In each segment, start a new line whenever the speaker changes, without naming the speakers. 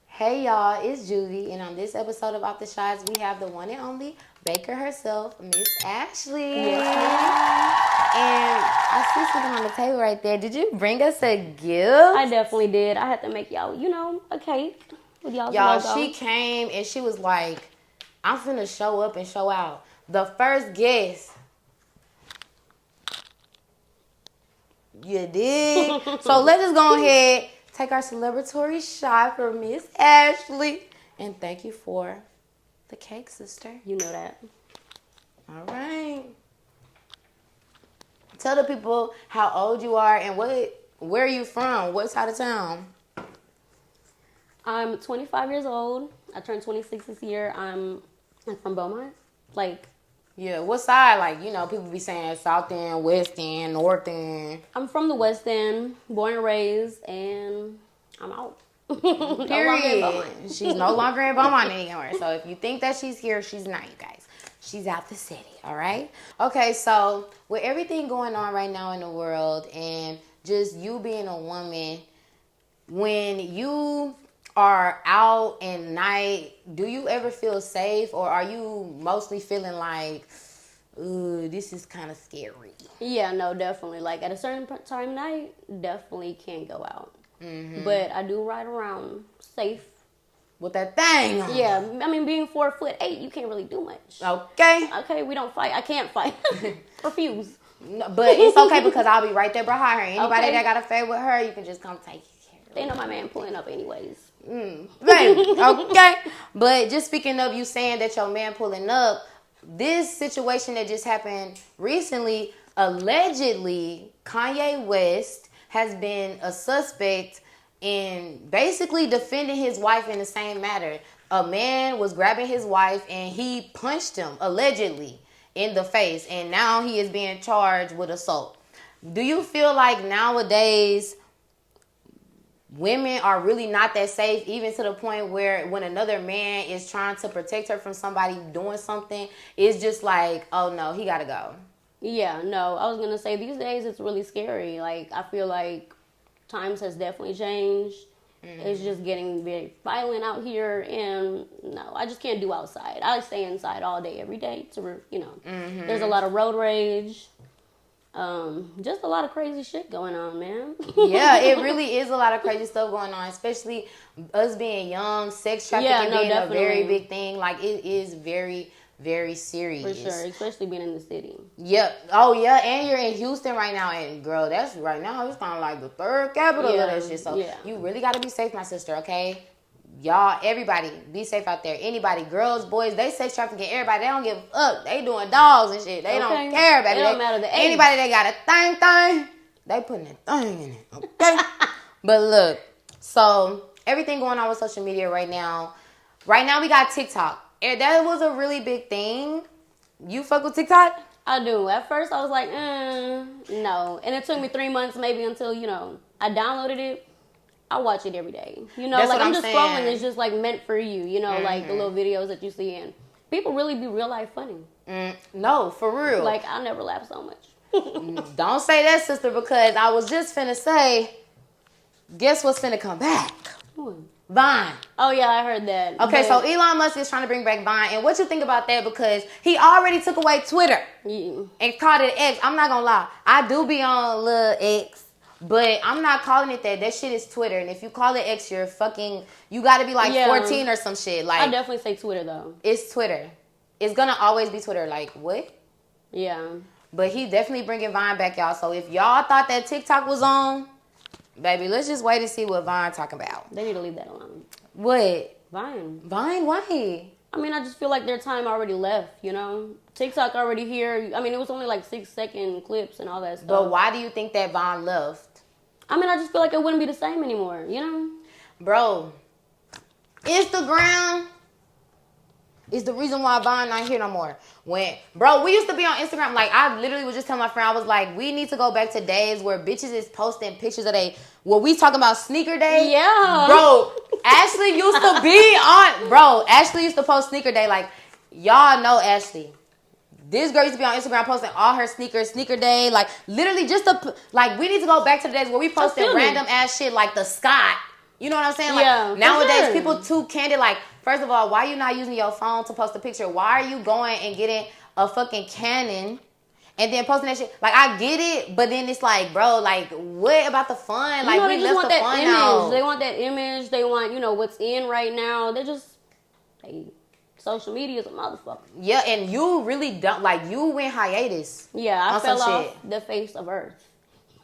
Hey y'all, it's Juvie, and on this episode of Off the Shots, we have the one and only Baker herself, Miss Ashley.
Yes,
and I see something on the table right there. Did you bring us a gift?
I definitely did. I had to make y'all, a cake with y'all's logo.
She came and she was like, I'm finna show up and show out. The first guest. You did? So let's just go ahead, take our celebratory shot for Miss Ashley. And thank you for the cake, sister.
You know that.
All right. Tell the people how old you are and where are you from? What side of town?
I'm 25 years old. I turned 26 this year. I'm from Beaumont.
Yeah, what side? People be saying South End, West End, North End.
I'm from the West End, born and raised, and I'm out.
Period. She's no longer in Beaumont anymore. So if you think that she's here, she's not, you guys. She's out the city, all right? Okay, so with everything going on right now in the world and just you being a woman, when you are out at night, do you ever feel safe, or are you mostly feeling like, ooh, this is kind of scary?
Yeah, no, definitely. Like, at a certain time of night, definitely can't go out. Mm-hmm. But I do ride around safe.
With that thing on.
Yeah, I mean, being 4'8", you can't really do much.
Okay,
we don't fight. I can't fight. Refuse.
No, but it's okay because I'll be right there behind her. Anybody that got a fight with her, you can just come take care of.
They know my man pulling up anyways.
Baby, okay. But just speaking of you saying that your man pulling up, this situation that just happened recently, allegedly, Kanye West has been a suspect in basically defending his wife in the same matter. A man was grabbing his wife and he punched him, allegedly, in the face. And now he is being charged with assault. Do you feel like nowadays women are really not that safe, even to the point where when another man is trying to protect her from somebody doing something, it's just like, oh no, he gotta go?
Yeah, no, I was gonna say these days it's really scary. Like, I feel like times has definitely changed. Mm-hmm. It's just getting very violent out here, and no, I just can't do outside. I stay inside all day, every day. Mm-hmm. There's a lot of road rage. Just a lot of crazy shit going on, man.
Yeah, it really is a lot of crazy stuff going on, especially us being young, sex trafficking being definitely a very big thing. Like, it is very, very serious.
For sure, especially being in the city.
Yep. Oh, yeah, and you're in Houston right now, and girl, that's right now, it's kind of like the third capital of that shit. So you really got to be safe, my sister, okay? Y'all, everybody, be safe out there. Anybody, girls, boys, they sex trafficking everybody. They don't give a fuck. They doing dogs and shit. They don't care, baby.
It don't matter the age.
Anybody that got a thing, they putting that thing in it, okay? But look, so everything going on with social media right now. Right now we got TikTok. And that was a really big thing. You fuck with TikTok?
I do. At first I was like, no. And it took me 3 months maybe until, I downloaded it. I watch it every day. I'm just scrolling. It's just like meant for you. Like the little videos that you see in. People really be real life funny.
No, for real.
Like, I never laugh so much.
Don't say that, sister, because I was just finna say, guess what's finna come back? Vine.
Oh, yeah, I heard that.
Okay, so Elon Musk is trying to bring back Vine. And what you think about that? Because he already took away Twitter and called it X. I'm not going to lie. I do be on Lil X. But I'm not calling it that. That shit is Twitter. And if you call it X, you're fucking, you got to be like 14 or some shit. Like,
I definitely say Twitter, though.
It's Twitter. It's going to always be Twitter. Like, what?
Yeah.
But he definitely bringing Vine back, y'all. So if y'all thought that TikTok was on, baby, let's just wait and see what Vine talking about.
They need to leave that alone.
What?
Vine.
Vine? Why?
I mean, I just feel like their time already left, TikTok already here. I mean, it was only like 6-second clips and all that stuff.
But why do you think that Vine left?
I mean, I just feel like it wouldn't be the same anymore,
Bro, Instagram is the reason why Vine not here no more. Bro, we used to be on Instagram. Like, I literally was just telling my friend, I was like, we need to go back to days where bitches is posting pictures of we talking about sneaker day?
Yeah.
Bro, Ashley used to be on, Ashley used to post sneaker day. Like, y'all know Ashley. This girl used to be on Instagram posting all her sneakers, sneaker day. Like, literally just we need to go back to the days where we posted random ass shit like the Scott. You know what I'm saying? Like,
Yeah, for
nowadays,
sure.
people too candid. Like, first of all, why you not using your phone to post a picture? Why are you going and getting a fucking Canon and then posting that shit? Like, I get it, but then it's like, bro, like, what about the fun? Like,
they
we
just
left
want
the
that
fun
image.
out.
They want that image. They want, what's in right now. Social media is a motherfucker.
Yeah, and you really don't, like, you went hiatus.
Yeah, I
on
fell
some
off
shit.
the face of earth.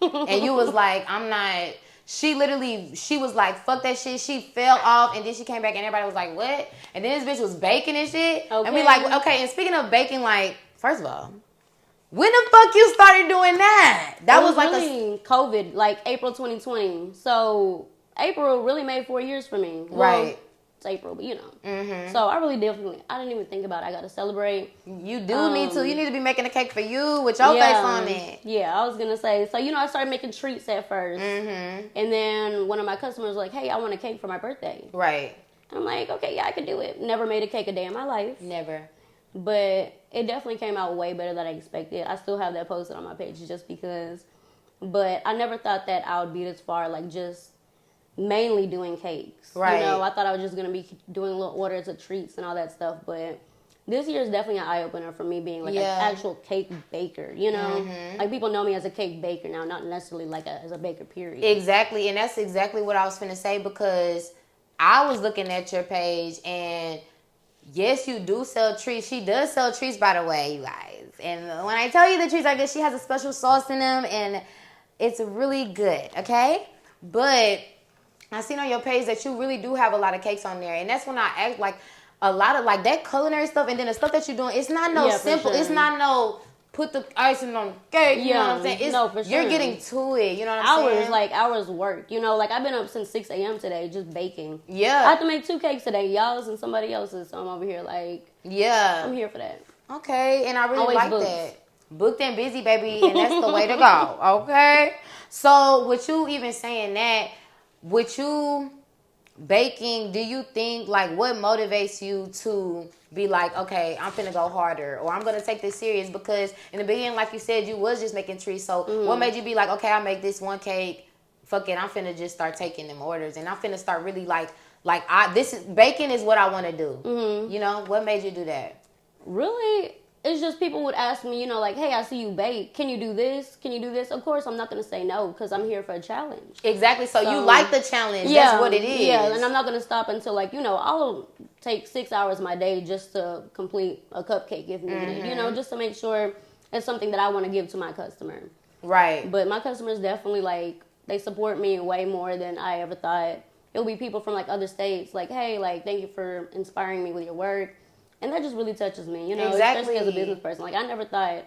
And you was like, I'm not. She was like, fuck that shit. She fell off, and then she came back, and everybody was like, what? And then this bitch was baking and shit.
Okay.
And we like, okay. And speaking of baking, like, first of all, when the fuck you started doing that? That was like
really COVID, like April 2020. So April really made 4 years for me.
Right.
It's April, but So I really I didn't even think about it. I got to celebrate.
You do need to. You need to be making a cake for you with your face on it.
Yeah, I was going to say. So, I started making treats at first. And then one of my customers was like, hey, I want a cake for my birthday.
Right.
And I'm like, okay, yeah, I can do it. Never made a cake a day in my life.
Never.
But it definitely came out way better than I expected. I still have that posted on my page just because. But I never thought that I would be this far, like just mainly doing cakes.
Right.
I thought I was just going to be doing little orders of treats and all that stuff. But this year is definitely an eye-opener for me being like an actual cake baker, Like people know me as a cake baker now, not necessarily like as a baker, period.
Exactly. And that's exactly what I was finna say, because I was looking at your page, and yes, you do sell treats. She does sell treats, by the way, you guys. And when I tell you the treats are good, she has a special sauce in them, and it's really good, okay? But I seen on your page that you really do have a lot of cakes on there, and that's when I act like a lot of like that culinary stuff, and then the stuff that you're doing. It's not no simple.
Sure.
It's not no put the icing on the cake. You know what I'm saying? It's,
for sure.
You're getting to it. You know what I'm saying?
Hours work. Like I've been up since 6 a.m. today just baking.
Yeah.
I have to make 2 cakes today, y'all's and somebody else's. So I'm over here like, I'm here for that.
Okay, and I really
Always
like
booked.
that. Booked and busy, baby, and that's the way to go. Okay. So with you even saying that, with you baking, do you think, like, what motivates you to be like, okay, I'm finna go harder, or I'm gonna take this serious? Because in the beginning, like you said, you was just making treats. So what made you be like, okay, I make this one cake, fuck it, I'm finna just start taking them orders, and I'm finna start really baking is what I want to do. What made you do that?
Really, it's just people would ask me, like, hey, I see you bake. Can you do this? Can you do this? Of course, I'm not going to say no because I'm here for a challenge.
Exactly. So you like the challenge. Yeah, that's what it is.
Yeah, and I'm not going to stop until, like, I'll take 6 hours of my day just to complete a cupcake if needed, just to make sure it's something that I want to give to my customer.
Right.
But my customers definitely, like, they support me way more than I ever thought. It'll be people from, like, other states, like, hey, like, thank you for inspiring me with your work. And that just really touches me,
Exactly.
Especially as a business person. Like, I never thought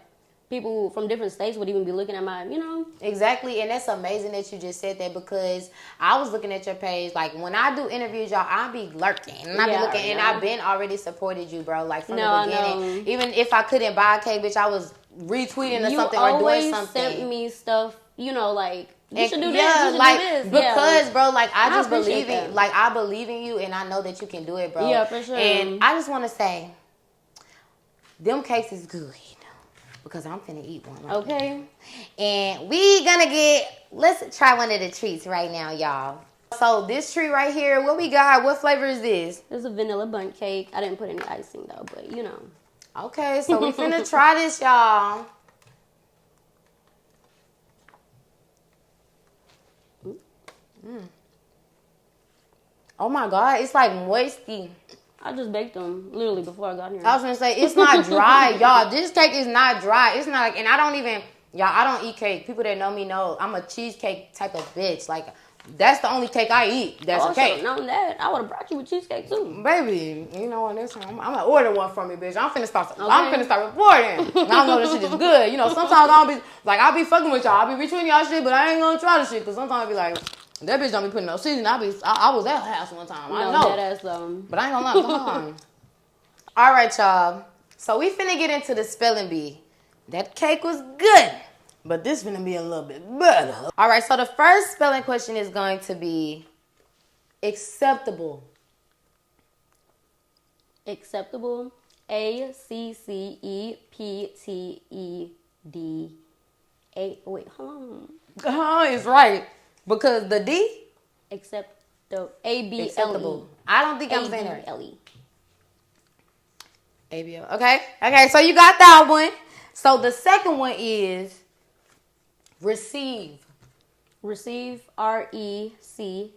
people from different states would even be looking at my,
Exactly, and that's amazing that you just said that, because I was looking at your page. Like, when I do interviews, y'all, I be lurking. And I be looking, and I've been already supported you, bro, like, from the beginning. Even if I couldn't buy a cake, bitch, I was retweeting or something or doing something.
You always sent me stuff, like, you should do this,
yeah,
you should
like,
do this.
Because, bro, like, I just
appreciate
believe in, like, I believe in you, and I know that you can do it, bro.
Yeah, for sure.
And I just want to say, them cakes is good, because I'm finna eat one. Right
Okay.
now. And let's try one of the treats right now, y'all. So this treat right here, what we got? What flavor is this?
This is a vanilla bundt cake. I didn't put any icing, though, but,
Okay, so we finna try this, y'all. Oh my God, it's like moisty.
I just baked them literally before I got here.
I was gonna say, it's not dry, y'all. This cake is not dry. It's not like, and I don't eat cake. People that know me know I'm a cheesecake type of bitch. Like, that's the only cake I eat. That's a cake.
Known that, I would have brought you a cheesecake too.
Baby, you know what? This time I'm gonna order one for me, bitch. I'm finna start reporting. I know this shit is good. Sometimes I'll be fucking with y'all. I'll be retweeting y'all shit, but I ain't gonna try the shit, because sometimes I be like, that bitch don't be putting no seasoning. I was at her house one time. I know.
That ass,
but I ain't gonna lie. Come on. All right, y'all. So we finna get into the spelling bee. That cake was good, but this finna be a little bit better. All right, so the first spelling question is going to be acceptable.
Acceptable. ACCEPTED. Wait, hold on.
It's right. Because the D?
Accept. The A-B-L-E.
Acceptable. I don't think I'm saying it right.
A-B-L-E.
ABL. Okay, so you got that one. So the second one is receive.
Receive, R-E-C-E-I-V-E.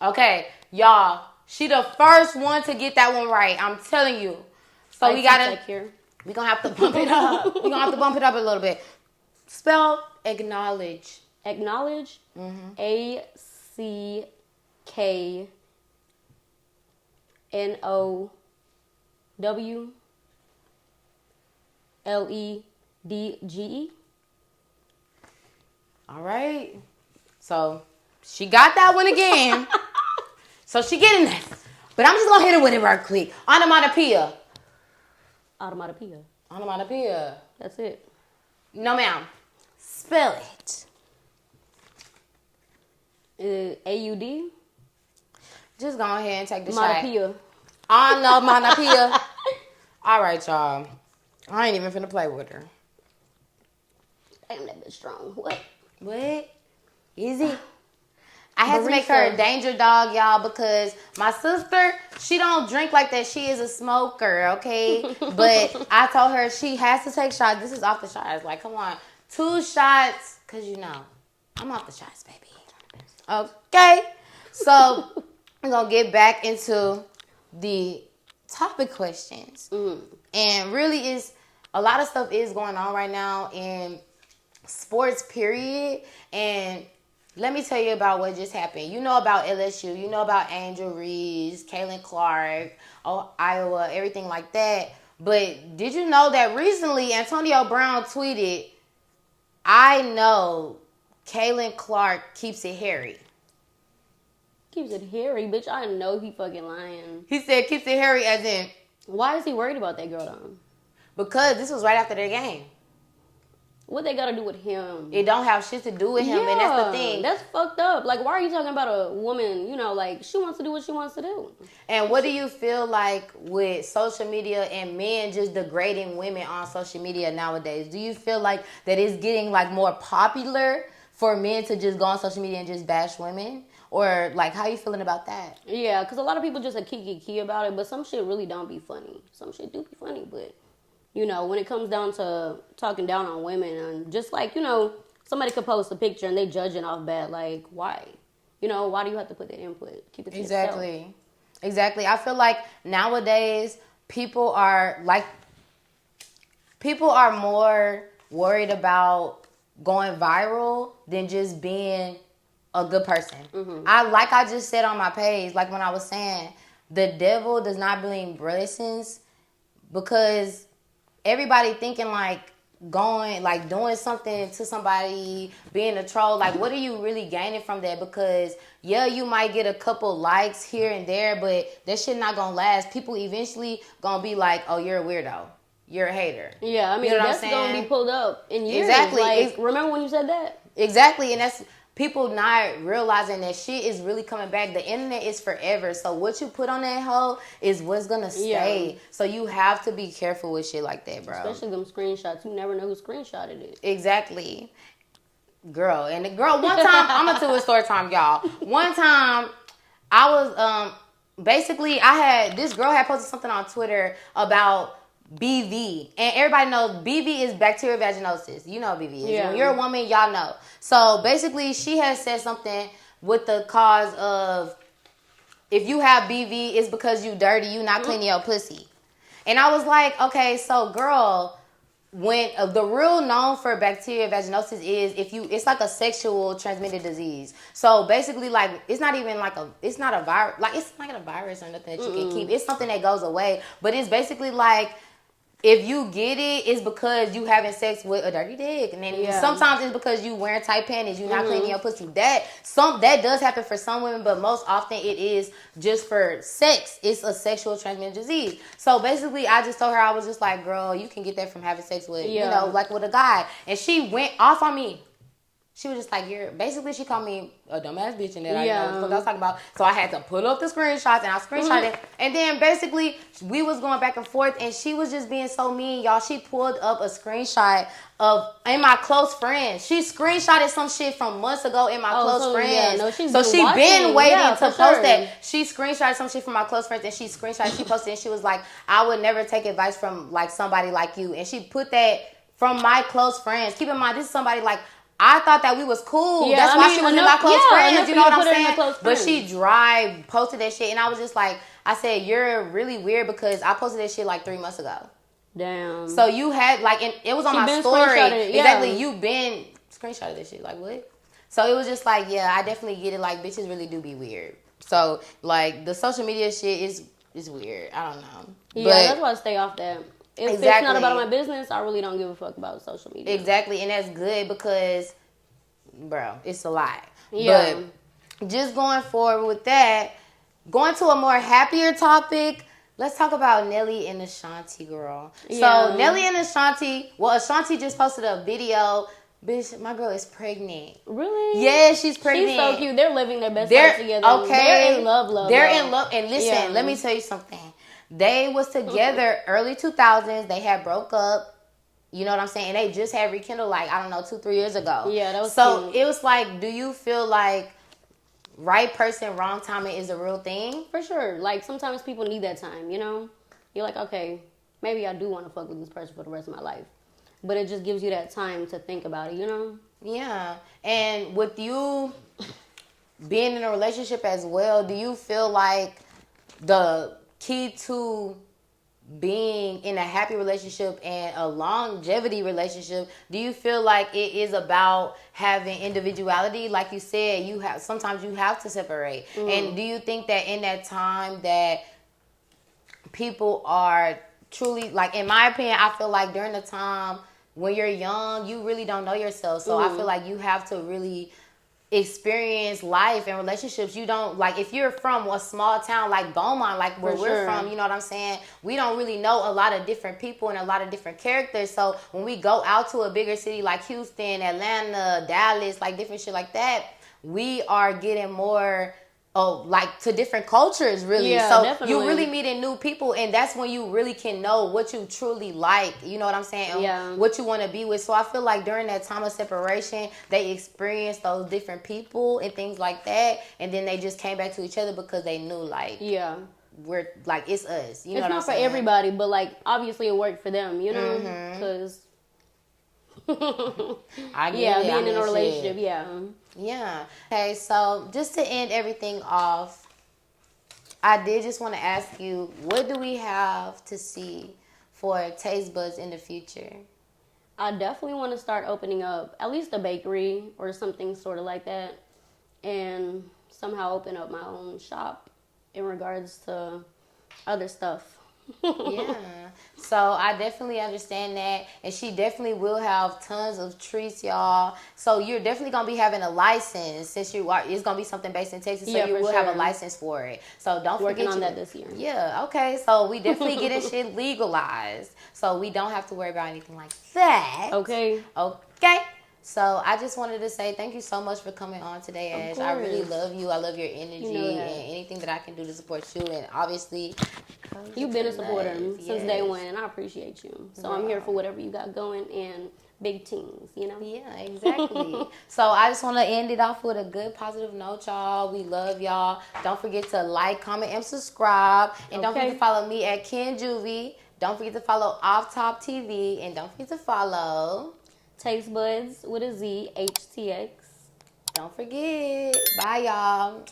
Okay, y'all. She the first one to get that one right. I'm telling you. So we gotta. We gonna have to bump it up. We gonna have to bump it up a little bit. Spell acknowledge.
Acknowledge. A-C-K-N-O-W-L-E-D-G-E.
All right. So she got that one again. So she getting that. But I'm just gonna hit her with it real quick. Onomatopoeia.
Automatopoeia.
Onomatopoeia.
That's it.
No, ma'am. Spell it.
A-U-D.
Just go ahead and take the
Onomatopoeia.
shot. Onomatopoeia. All right, y'all. I ain't even finna play with her.
Damn, that bitch strong. What?
What? Is it? I had to make her a danger dog, y'all, because my sister, she don't drink like that. She is a smoker, okay? But I told her she has to take shots. This is off the shots. Like, come on. 2 shots, because, you know, I'm off the shots, baby. Okay? So, I'm going to get back into the topic questions. And really a lot of stuff is going on right now in sports, period. And let me tell you about what just happened. You know about LSU. You know about Angel Reese, Kayne Clark, Iowa, everything like that. But did you know that recently Antonio Brown tweeted, I know Kayne Clark keeps it hairy.
Keeps it hairy, bitch. I know he fucking lying.
He said keeps it hairy as in.
Why is he worried about that girl though?
Because this was right after their game.
What they gotta do with him?
It don't have shit to do with him, and that's the thing.
That's fucked up. Like, why are you talking about a woman, you know, like, she wants to do what she wants to do.
And what do you feel like with social media and men just degrading women on social media nowadays? Do you feel like that it's getting, like, more popular for men to just go on social media and just bash women? Or, like, how you feeling about that?
Yeah, because a lot of people just are kiki about it, but some shit really don't be funny. Some shit do be funny, but... You know, when it comes down to talking down on women and just like, you know, somebody could post a picture and they judging off bad. Like, why? You know, why do you have to put that input? Keep it to yourself.
Exactly. I feel like nowadays people are more worried about going viral than just being a good person. I just said on my page, like when I was saying, the devil does not bring blessings because everybody thinking like going, like doing something to somebody, being a troll, like what are you really gaining from that? Because yeah, you might get a couple likes here and there, but that shit not gonna last. People eventually gonna be like, oh, you're a weirdo. You're a hater.
Yeah, I mean, you know that's gonna be pulled up in years.
Exactly.
Like, remember when you said that?
Exactly, and that's people not realizing that shit is really coming back. The internet is forever. So what you put on that hoe is what's gonna stay. Yeah. So you have to be careful with shit like that, bro.
Especially them screenshots. You never know who screenshotted it.
Exactly. Girl. And the girl, one time, I'm gonna do a story time, y'all. One time, I was, basically, this girl had posted something on Twitter about BV. And everybody knows BV is bacterial vaginosis. You know what BV is. Yeah. When you're a woman, y'all know. So basically, she has said something with the cause of if you have BV, it's because you dirty, you not cleaning your pussy. And I was like, okay, so girl, when the real known for bacterial vaginosis is it's like a sexual transmitted disease. So basically, like it's not a virus, like it's not a virus or nothing that you can keep. It's something that goes away, but it's basically like if you get it, it's because you having sex with a dirty dick, and then sometimes it's because you wearing tight panties, you not cleaning your pussy. That does happen for some women, but most often it is just for sex. It's a sexual transmitted disease. So basically, I just told her, I was just like, girl, you can get that from having sex with, you know, like with a guy, and she went off on me. She was just like, basically she called me a dumbass bitch and that I didn't know what the fuck I was talking about. So I had to pull up the screenshots and I screenshot it. And then basically we was going back and forth and she was just being so mean, y'all. She pulled up a screenshot in my close friends. She screenshotted some shit from months ago in my close friends.
Yeah, no,
so she been waiting to post that. She screenshotted some shit from my close friends and she posted and she was like, I would never take advice from like somebody like you. And she put that from my close friends. Keep in mind, this is somebody like, I thought that we was cool.
Yeah,
that's why she was in my close friends. You know what I'm saying? But she dry posted that shit, and I was just like, I said, you're really weird because I posted that shit like 3 months ago.
Damn.
So you had like, and it was on my story. Exactly. You been screenshotted this shit. Like what? So it was just like, yeah, I definitely get it. Like bitches really do be weird. So like the social media shit is weird. I don't know.
Yeah, that's why I stay off that. If it's not about my business, I really don't give a fuck about social media.
Exactly, and that's good because, bro, it's a lot.
Yeah.
But just going forward with that, going to a more happier topic, let's talk about Nelly and Ashanti, girl. Yeah. So Nelly and Ashanti, Ashanti just posted a video. Bitch, my girl is pregnant.
Really?
Yeah, she's pregnant.
She's so cute. They're living their best life together. Okay. They're in love.
They're in love. And listen, let me tell you something. They was together early 2000s. They had broke up. You know what I'm saying? And they just had rekindled like, I don't know, 2-3 years ago.
Yeah, that was
so cute. It was like, do you feel like right person, wrong timing is a real thing?
For sure. Like sometimes people need that time, you know? You're like, okay, maybe I do want to fuck with this person for the rest of my life. But it just gives you that time to think about it, you know?
Yeah. And with you being in a relationship as well, do you feel like the key to being in a happy relationship and a longevity relationship, do you feel like it is about having individuality? Like you said, sometimes you have to separate. And do you think that in that time that people are truly, like in my opinion, I feel like during the time when you're young, you really don't know yourself. So I feel like you have to really experience life and relationships. You don't, like, if you're from a small town like Beaumont, like where we're from, you know what I'm saying, we don't really know a lot of different people and a lot of different characters. So when we go out to a bigger city like Houston, Atlanta, Dallas, like different shit like that, we are getting more like to different cultures, really.
Yeah,
so
definitely.
You really meeting new people, and that's when you really can know what you truly like, you know what I'm saying, and what you want to be with. So I feel like during that time of separation, they experienced those different people and things like that, and then they just came back to each other because they knew, like, we're like, it's us, you know what I'm saying?
It's not for everybody, but like obviously it worked for them, you know, because being in a relationship,
Yeah. Okay, so just to end everything off, I did just want to ask you, what do we have to see for Taste Buds in the future?
I definitely want to start opening up at least a bakery or something sort of like that, and somehow open up my own shop in regards to other stuff.
Yeah. So I definitely understand that, and she definitely will have tons of treats, y'all. So you're definitely gonna be having a license since it's gonna be something based in Texas. So you will have a license for it. So don't forget
working on that this year.
Yeah. Okay. So we definitely getting shit legalized, so we don't have to worry about anything like that.
Okay.
Okay. So I just wanted to say thank you so much for coming on today, Ash. I really love you. I love your energy and anything that I can do to support you. And obviously,
you've been a supporter since day one, and I appreciate you. So I'm here for whatever you got going and big teams, you know?
Yeah, exactly. So I just want to end it off with a good positive note, y'all. We love y'all. Don't forget to like, comment, and subscribe. And don't forget to follow me at Ken Juvie. Don't forget to follow Awftop TV. And don't forget to follow
Taste Buds with a Z, HTX.
Don't forget. Bye,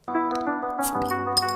y'all.